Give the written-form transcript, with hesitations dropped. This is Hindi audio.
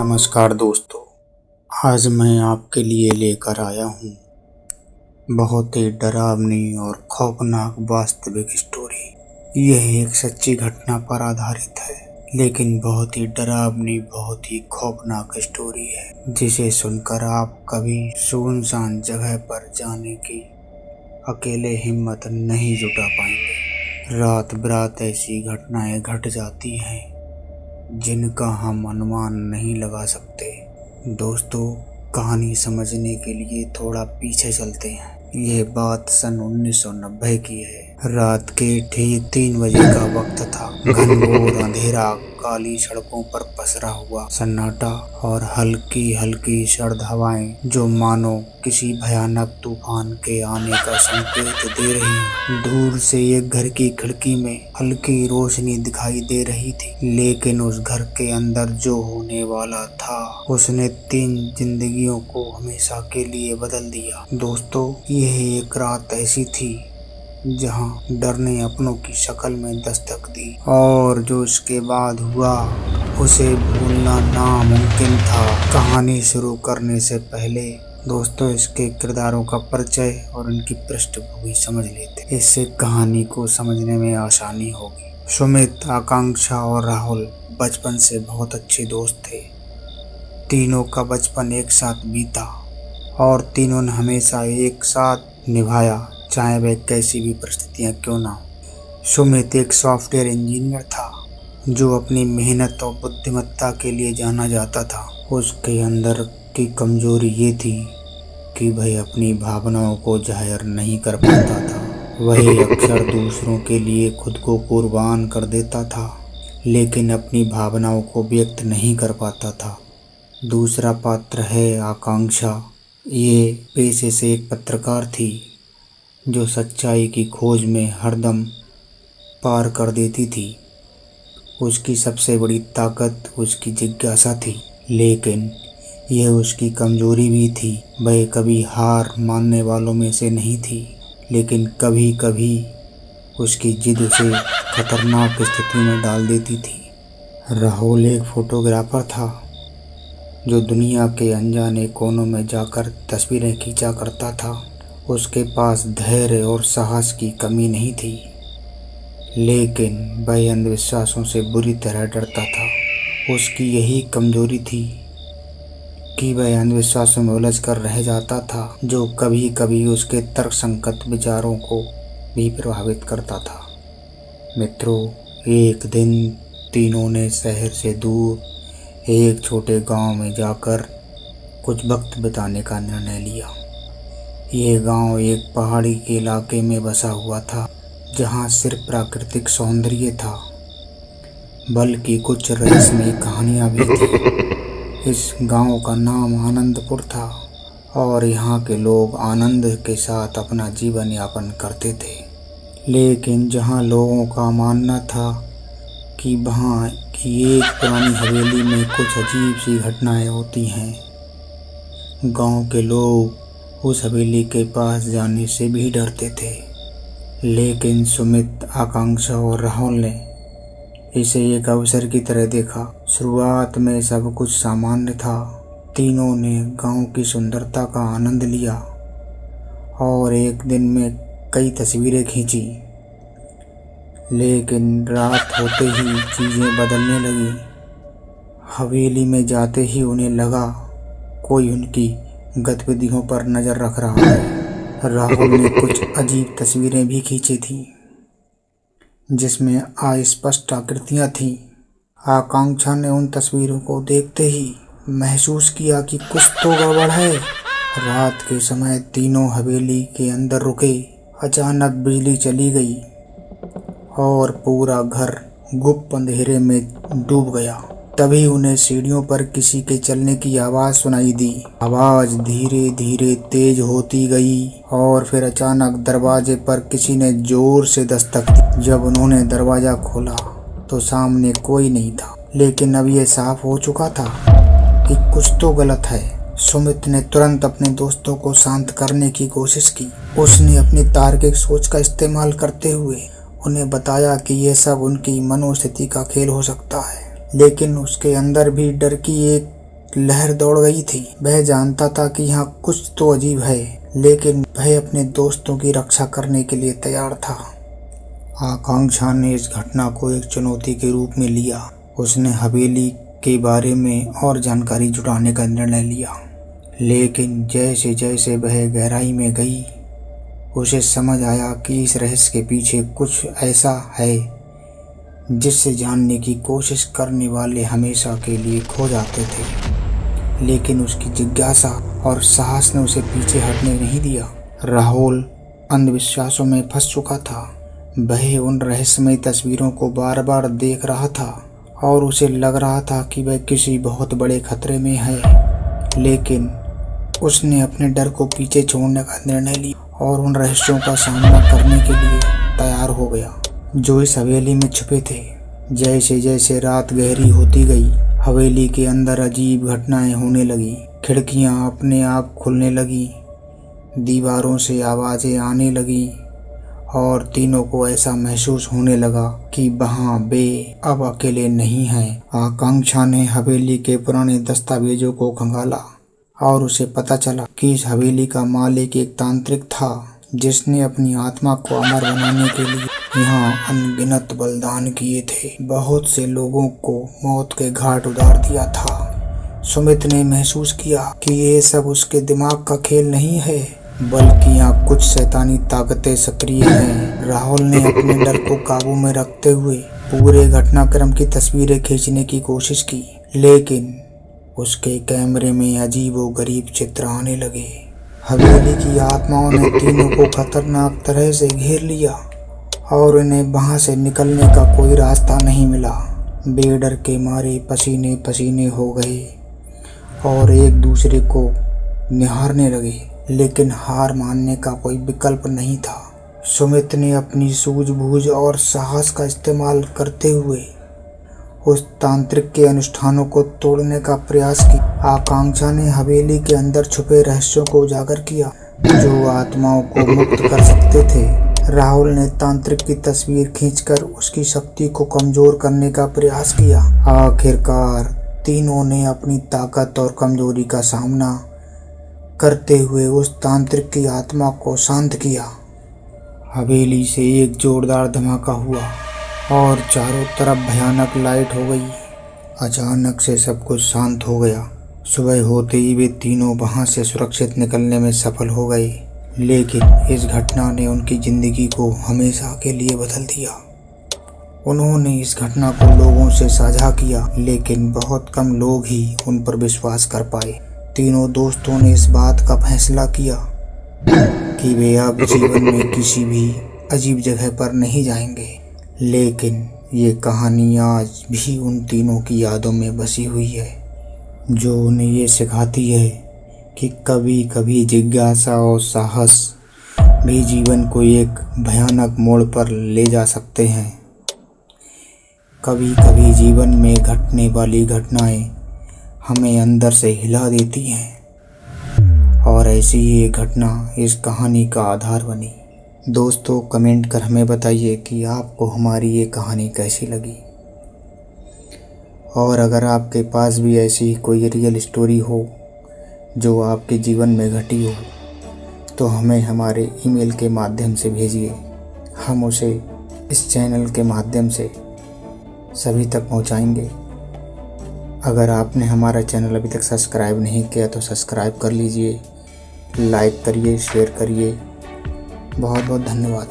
नमस्कार दोस्तों, आज मैं आपके लिए लेकर आया हूँ बहुत ही डरावनी और खौफनाक वास्तविक स्टोरी। यह एक सच्ची घटना पर आधारित है, लेकिन बहुत ही डरावनी, बहुत ही खौफनाक स्टोरी है, जिसे सुनकर आप कभी सुनसान जगह पर जाने की अकेले हिम्मत नहीं जुटा पाएंगे। रात बिरात ऐसी घटनाएं घट जाती हैं जिनका हम अनुमान नहीं लगा सकते। दोस्तों, कहानी समझने के लिए थोड़ा पीछे चलते हैं। ये बात सन 1990 की है। रात के ठीक 3 बजे का वक्त था। घनघोर अंधेरा, काली सड़कों पर पसरा हुआ सन्नाटा और हल्की हल्की सर्द हवाएं जो मानो किसी भयानक तूफान के आने का संकेत दे रही हैं। दूर से एक घर की खिड़की में हल्की रोशनी दिखाई दे रही थी, लेकिन उस घर के अंदर जो होने वाला था उसने 3 जिंदगियों को हमेशा के लिए बदल दिया। दोस्तों, यह एक रात ऐसी थी जहां डर ने अपनों की शक्ल में दस्तक दी, और जो इसके बाद हुआ उसे भूलना नामुमकिन था। कहानी शुरू करने से पहले दोस्तों इसके किरदारों का परिचय और उनकी पृष्ठभूमि समझ लेते, इससे कहानी को समझने में आसानी होगी। सुमित, आकांक्षा और राहुल बचपन से बहुत अच्छे दोस्त थे। तीनों का बचपन एक साथ बीता और तीनों ने हमेशा एक साथ निभाया, चाहे वह कैसी भी परिस्थितियां क्यों ना हो। सुमित एक सॉफ्टवेयर इंजीनियर था जो अपनी मेहनत और बुद्धिमत्ता के लिए जाना जाता था। उसके अंदर की कमजोरी ये थी कि वह अपनी भावनाओं को जाहिर नहीं कर पाता था। वह अक्सर दूसरों के लिए खुद को कुर्बान कर देता था, लेकिन अपनी भावनाओं को व्यक्त नहीं कर पाता था। दूसरा पात्र है आकांक्षा। ये पेशे से एक पत्रकार थी जो सच्चाई की खोज में हरदम पार कर देती थी। उसकी सबसे बड़ी ताकत उसकी जिज्ञासा थी, लेकिन यह उसकी कमजोरी भी थी। वह कभी हार मानने वालों में से नहीं थी, लेकिन कभी कभी उसकी जिद उसे खतरनाक स्थिति में डाल देती थी। राहुल एक फोटोग्राफर था जो दुनिया के अनजाने कोनों में जाकर तस्वीरें खींचा करता था। उसके पास धैर्य और साहस की कमी नहीं थी, लेकिन वह अंधविश्वासों से बुरी तरह डरता था। उसकी यही कमजोरी थी कि वह अंधविश्वासों में उलझ कर रह जाता था, जो कभी कभी उसके तर्कसंगत विचारों को भी प्रभावित करता था। मित्रों, एक दिन तीनों ने शहर से दूर एक छोटे गांव में जाकर कुछ वक्त बिताने का निर्णय लिया। यह गांव एक पहाड़ी के इलाके में बसा हुआ था, जहां सिर्फ प्राकृतिक सौंदर्य था, बल्कि कुछ रहस्यमयी कहानियां भी थी। इस गांव का नाम आनंदपुर था और यहाँ के लोग आनंद के साथ अपना जीवन यापन करते थे। लेकिन जहाँ लोगों का मानना था कि वहाँ की एक पुरानी हवेली में कुछ अजीब सी घटनाएं होती हैं, गांव के लोग उस हवेली के पास जाने से भी डरते थे। लेकिन सुमित, आकांक्षा और राहुल ने इसे एक अवसर की तरह देखा। शुरुआत में सब कुछ सामान्य था। तीनों ने गांव की सुंदरता का आनंद लिया और एक दिन में कई तस्वीरें खींची। लेकिन रात होते ही चीजें बदलने लगी। हवेली में जाते ही उन्हें लगा कोई उनकी गतिविधियों पर नजर रख रहा है। राहुल ने कुछ अजीब तस्वीरें भी खींची थीं, जिसमें अस्पष्ट आकृतियां थीं। आकांक्षा ने उन तस्वीरों को देखते ही महसूस किया कि कुछ तो गड़बड़ है। रात के समय तीनों हवेली के अंदर रुके। अचानक बिजली चली गई और पूरा घर गुप्त अंधेरे में डूब गया। तभी उन्हें सीढ़ियों पर किसी के चलने की आवाज सुनाई दी। आवाज धीरे धीरे तेज होती गई और फिर अचानक दरवाजे पर किसी ने जोर से दस्तक दी। जब उन्होंने दरवाजा खोला तो सामने कोई नहीं था, लेकिन अब यह साफ हो चुका था कि कुछ तो गलत है। सुमित ने तुरंत अपने दोस्तों को शांत करने की कोशिश की। उसने अपनी तार्किक सोच का इस्तेमाल करते हुए उन्हें बताया कि यह सब उनकी मनोस्थिति का खेल हो सकता है, लेकिन उसके अंदर भी डर की एक लहर दौड़ गई थी। वह जानता था कि यहाँ कुछ तो अजीब है, लेकिन वह अपने दोस्तों की रक्षा करने के लिए तैयार था। आकांक्षा ने इस घटना को एक चुनौती के रूप में लिया। उसने हवेली के बारे में और जानकारी जुटाने का निर्णय लिया, लेकिन जैसे जैसे वह गहराई में गई, उसे समझ आया कि इस रहस्य के पीछे कुछ ऐसा है जिससे जानने की कोशिश करने वाले हमेशा के लिए खो जाते थे। लेकिन उसकी जिज्ञासा और साहस ने उसे पीछे हटने नहीं दिया। राहुल अंधविश्वासों में फंस चुका था। वह उन रहस्यमय तस्वीरों को बार बार देख रहा था और उसे लग रहा था कि वह किसी बहुत बड़े खतरे में है। लेकिन उसने अपने डर को पीछे छोड़ने का निर्णय लिया और उन रहस्यों का सामना करने के लिए तैयार हो गया जो इस हवेली में छुपे थे। जैसे जैसे रात गहरी होती गई, हवेली के अंदर अजीब घटनाएं होने लगी। खिड़कियां अपने आप खुलने लगी, दीवारों से आवाजें आने लगी और तीनों को ऐसा महसूस होने लगा कि वहाँ वे अब अकेले नहीं हैं। आकांक्षा ने हवेली के पुराने दस्तावेजों को खंगाला और उसे पता चला कि इस हवेली का मालिक एक तांत्रिक था जिसने अपनी आत्मा को अमर बनाने के लिए यहाँ अनगिनत बलिदान किए थे। बहुत से लोगों को मौत के घाट उतार दिया था। सुमित ने महसूस किया कि ये सब उसके दिमाग का खेल नहीं है, बल्कि यहाँ कुछ शैतानी ताकतें सक्रिय हैं। राहुल ने अपने डर को काबू में रखते हुए पूरे घटनाक्रम की तस्वीरें खींचने की कोशिश की, लेकिन उसके कैमरे में अजीबोगरीब चित्र आने लगे। हवेली की आत्माओं ने तीनों को खतरनाक तरह से घेर लिया और उन्हें वहां से निकलने का कोई रास्ता नहीं मिला। वे डर के मारे पसीने पसीने हो गए और एक दूसरे को निहारने लगे, लेकिन हार मानने का कोई विकल्प नहीं था। सुमित ने अपनी सूझबूझ और साहस का इस्तेमाल करते हुए उस तांत्रिक के अनुष्ठानों को तोड़ने का प्रयास किया। आकांक्षा ने हवेली के अंदर छुपे रहस्यों को उजागर किया जो आत्माओं को मुक्त कर सकते थे। राहुल ने तांत्रिक की तस्वीर खींचकर उसकी शक्ति को कमजोर करने का प्रयास किया। आखिरकार तीनों ने अपनी ताकत और कमजोरी का सामना करते हुए उस तांत्रिक की आत्मा को शांत किया। हवेली से एक जोरदार धमाका हुआ और चारों तरफ भयानक लाइट हो गई। अचानक से सब कुछ शांत हो गया। सुबह होते ही वे तीनों वहां से सुरक्षित निकलने में सफल हो गए, लेकिन इस घटना ने उनकी जिंदगी को हमेशा के लिए बदल दिया। उन्होंने इस घटना को लोगों से साझा किया, लेकिन बहुत कम लोग ही उन पर विश्वास कर पाए। तीनों दोस्तों ने इस बात का फैसला किया कि वे अब जीवन में किसी भी अजीब जगह पर नहीं जाएंगे, लेकिन ये कहानी आज भी उन तीनों की यादों में बसी हुई है, जो उन्हें ये सिखाती है कि कभी कभी जिज्ञासा और साहस भी जीवन को एक भयानक मोड़ पर ले जा सकते हैं। कभी कभी जीवन में घटने वाली घटनाएं हमें अंदर से हिला देती हैं, और ऐसी ही एक घटना इस कहानी का आधार बनी। दोस्तों, कमेंट कर हमें बताइए कि आपको हमारी ये कहानी कैसी लगी, और अगर आपके पास भी ऐसी कोई रियल स्टोरी हो जो आपके जीवन में घटी हो तो हमें हमारे ईमेल के माध्यम से भेजिए। हम उसे इस चैनल के माध्यम से सभी तक पहुंचाएंगे। अगर आपने हमारा चैनल अभी तक सब्सक्राइब नहीं किया तो सब्सक्राइब कर लीजिए, लाइक करिए, शेयर करिए। बहुत बहुत धन्यवाद।